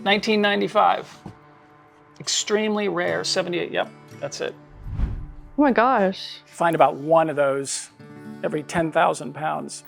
1995. Extremely rare, 78, yep, that's it. Oh my gosh. Find about one of those every 10,000 pounds.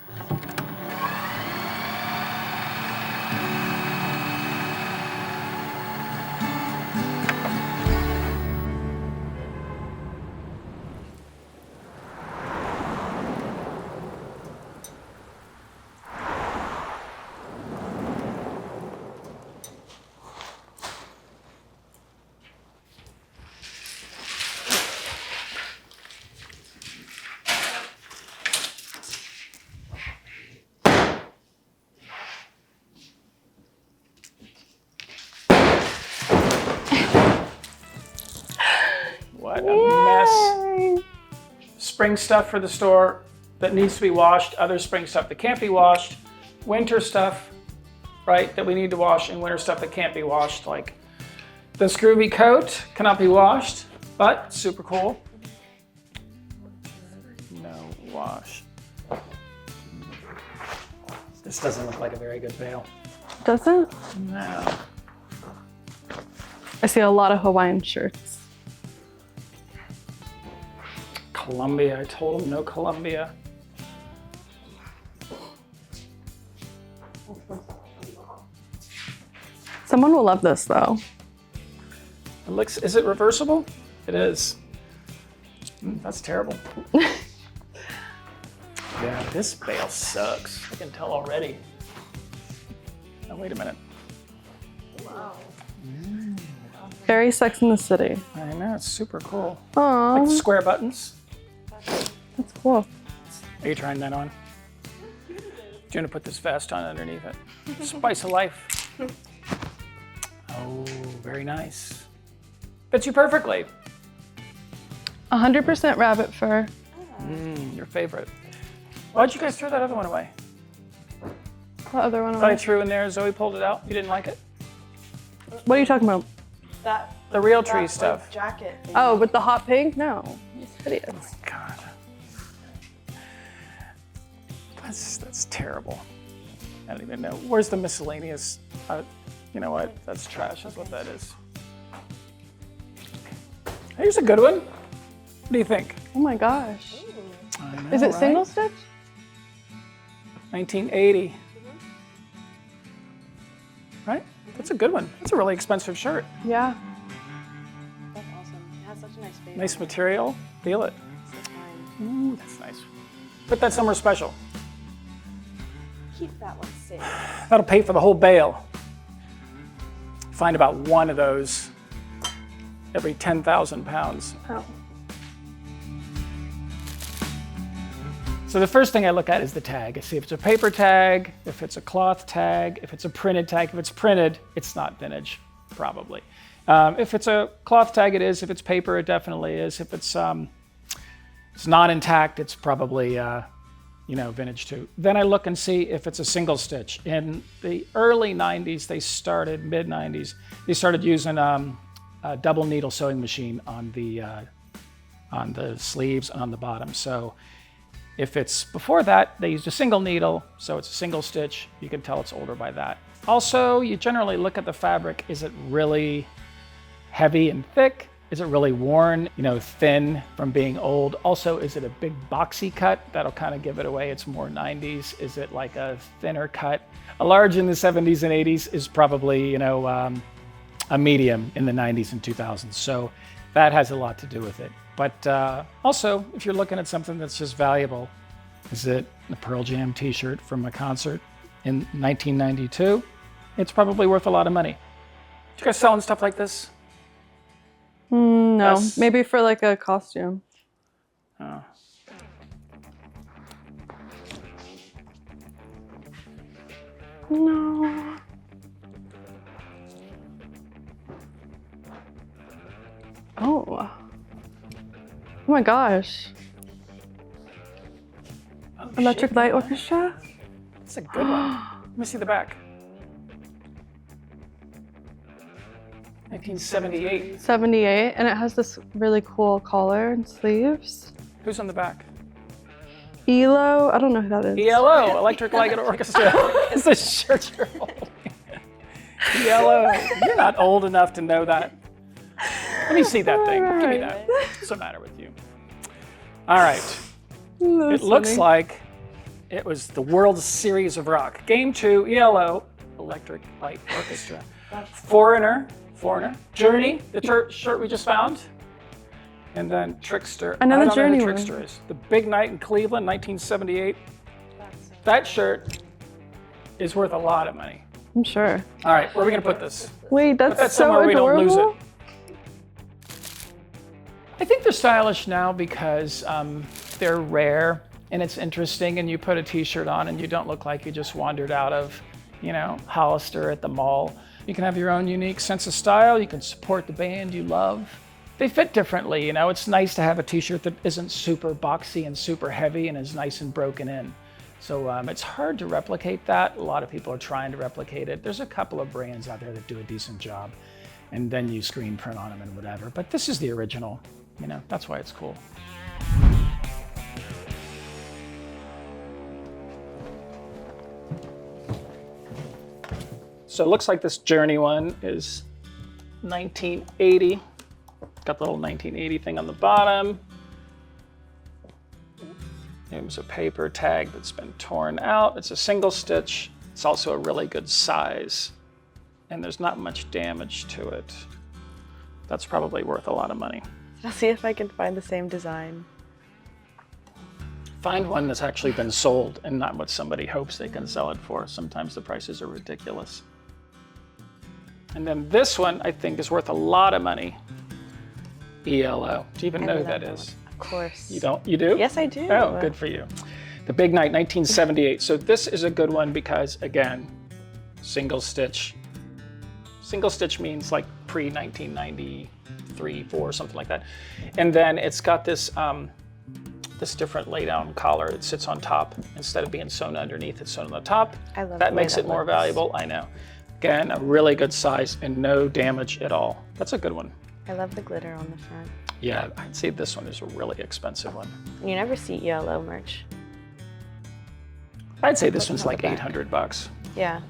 What a mess. Spring stuff for the store that needs to be washed, other spring stuff that can't be washed, winter stuff, right, that we need to wash, and winter stuff that can't be washed, like the Scrooby coat cannot be washed, but super cool. No wash. This doesn't look like a very good bale. Doesn't? No. I see a lot of Hawaiian shirts. Columbia, I told him no Columbia. Someone will love this though. It looks, is it reversible? It is. That's terrible. Yeah, this bale sucks. I can tell already. Oh, wait a minute. Wow. Very Sex in the City. I know, it's super cool. Aww. Like the square buttons. That's cool. Are you trying that on? Do you want to put this vest on underneath it? Spice of life. Oh, very nice. Fits you perfectly. 100% rabbit fur. Your favorite. Why'd you guys throw that other one away? What other one? I threw in there, Zoe pulled it out. You didn't like it? What are you talking about? The real tree stuff. Like, jacket. Thing. Oh, with the hot pink? No. It's hideous. God. That's terrible. I don't even know. Where's the miscellaneous? You know what? That's trash is what that is. Here's a good one. What do you think? Oh my gosh. I know, Is it right? single stitch? 1980. Right? That's a good one. That's a really expensive shirt. Yeah. That's awesome. It has such a nice face. Nice material. Feel it. It's fine. Ooh, that's nice. Put that somewhere special. Keep that one safe. That'll pay for the whole bale. Find about one of those every 10,000 pounds. Oh. So the first thing I look at is the tag. I see if it's a paper tag, if it's a cloth tag, if it's a printed tag. If it's printed, it's not vintage, probably. If it's a cloth tag, it is. If it's paper, it definitely is. If it's not intact, it's probably vintage too. Then I look and see if it's a single stitch. In the early 90s, mid 90s, they started using a double needle sewing machine on the sleeves and on the bottom. So if it's before that, they used a single needle, so it's a single stitch. You can tell it's older by that. Also, you generally look at the fabric. Is it really heavy and thick? Is it really worn, thin from being old? Also, is it a big boxy cut? That'll kind of give it away. It's more 90s. Is it like a thinner cut? A large in the 70s and 80s is probably, a medium in the 90s and 2000s. So that has a lot to do with it. But also, if you're looking at something that's just valuable, is it a Pearl Jam t-shirt from a concert in 1992? It's probably worth a lot of money. You guys selling stuff like this? No, Yes. maybe for like a costume. Oh. No. Oh. Oh my gosh. Oh, Electric shit. Light Orchestra? That's a good one. Let me see the back. 1978. 78, and it has this really cool collar and sleeves. Who's on the back? ELO, I don't know who that is. ELO, Electric Light Orchestra. It's the shirt you're holding. Yellow. You're not old enough to know that. Let me see that thing. Give me that. What's the matter with you? All right. It looks like it was the World Series of Rock. Game 2, ELO, Electric Light Orchestra. Foreigner, Journey, the shirt we just found. And then Trickster. Another I don't know Journey who one. Trickster is. The Big Night in Cleveland, 1978. That shirt is worth a lot of money. I'm sure. All right, where are we gonna put this? Wait, Put that that's somewhere so we don't lose adorable. it. I think they're stylish now because they're rare and it's interesting, and you put a t-shirt on and you don't look like you just wandered out of, Hollister at the mall. You can have your own unique sense of style. You can support the band you love. They fit differently, It's nice to have a t-shirt that isn't super boxy and super heavy and is nice and broken in. So it's hard to replicate that. A lot of people are trying to replicate it. There's a couple of brands out there that do a decent job, and then you screen print on them and whatever. But this is the original, that's why it's cool. So it looks like this Journey one is 1980. Got the little 1980 thing on the bottom. There's a paper tag that's been torn out. It's a single stitch. It's also a really good size. And there's not much damage to it. That's probably worth a lot of money. I'll see if I can find the same design. Find one that's actually been sold and not what somebody hopes they can sell it for. Sometimes the prices are ridiculous. And then this one, I think, is worth a lot of money. ELO. Do you even know who that is? Of course. You don't? You do? Yes, I do. Oh, good for you. The Big Night, 1978. So this is a good one because, again, single stitch. Single stitch means like pre-1993, 4, something like that. And then it's got this this different lay-down collar that sits on top. Instead of being sewn underneath, it's sewn on the top. I love that the way makes that it more looks. valuable, I know. Again, a really good size and no damage at all. That's a good one. I love the glitter on the front. Yeah, I'd say this one is a really expensive one. You never see ELO merch. I'd say this one's on the like back. $800. Yeah.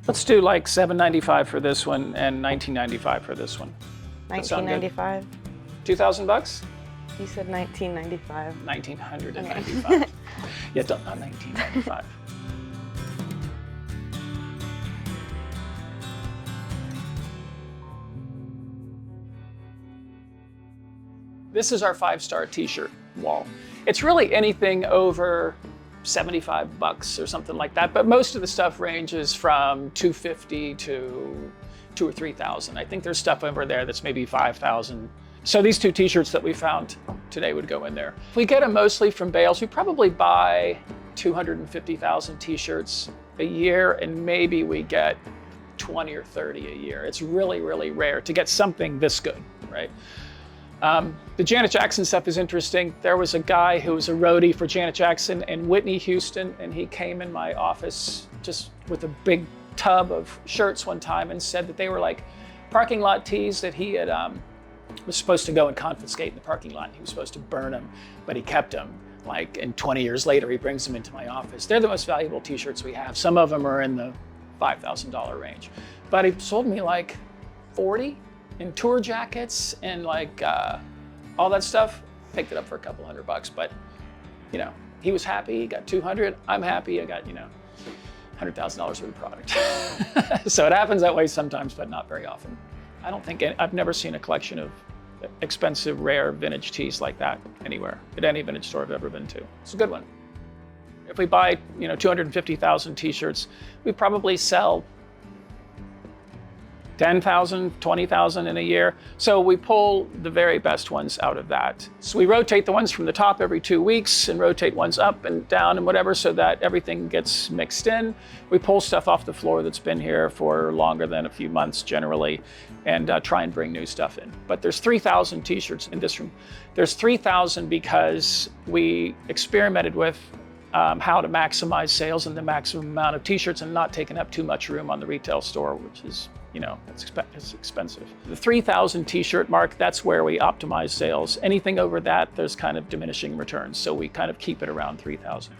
Let's do like $795 for this one and $1995 for this one. That sound good? 1995. 2,000 bucks? You said 1995. 1,995. Yeah, not 1995. This is our 5-star t-shirt wall. It's really anything over 75 bucks or something like that, but most of the stuff ranges from $250 to $2,000 or $3,000. I think there's stuff over there that's maybe $5,000. So these 2 t-shirts that we found today would go in there. If we get them mostly from bales, we probably buy 250,000 t-shirts a year, and maybe we get 20 or 30 a year. It's really, really rare to get something this good, right? The Janet Jackson stuff is interesting. There was a guy who was a roadie for Janet Jackson in Whitney, Houston, and he came in my office just with a big tub of shirts one time and said that they were like parking lot tees that he had was supposed to go and confiscate in the parking lot. He was supposed to burn them, but he kept them. And 20 years later, he brings them into my office. They're the most valuable t-shirts we have. Some of them are in the $5,000 range, but he sold me like 40 in tour jackets and like all that stuff. Picked it up for a couple $100, but he was happy. He got 200. I'm happy. I got $100,000 worth of product. So it happens that way sometimes, but not very often. I've never seen a collection of expensive, rare vintage tees like that anywhere at any vintage store I've ever been to. It's a good one. If we buy 250,000 t-shirts, we probably sell 10,000, 20,000 in a year. So we pull the very best ones out of that. So we rotate the ones from the top every 2 weeks and rotate ones up and down and whatever so that everything gets mixed in. We pull stuff off the floor that's been here for longer than a few months generally and try and bring new stuff in. But there's 3,000 t-shirts in this room. There's 3,000 because we experimented with how to maximize sales and the maximum amount of t-shirts and not taking up too much room on the retail store, which is it's expensive. The 3,000 t-shirt mark, that's where we optimize sales. Anything over that, there's kind of diminishing returns. So we kind of keep it around 3,000.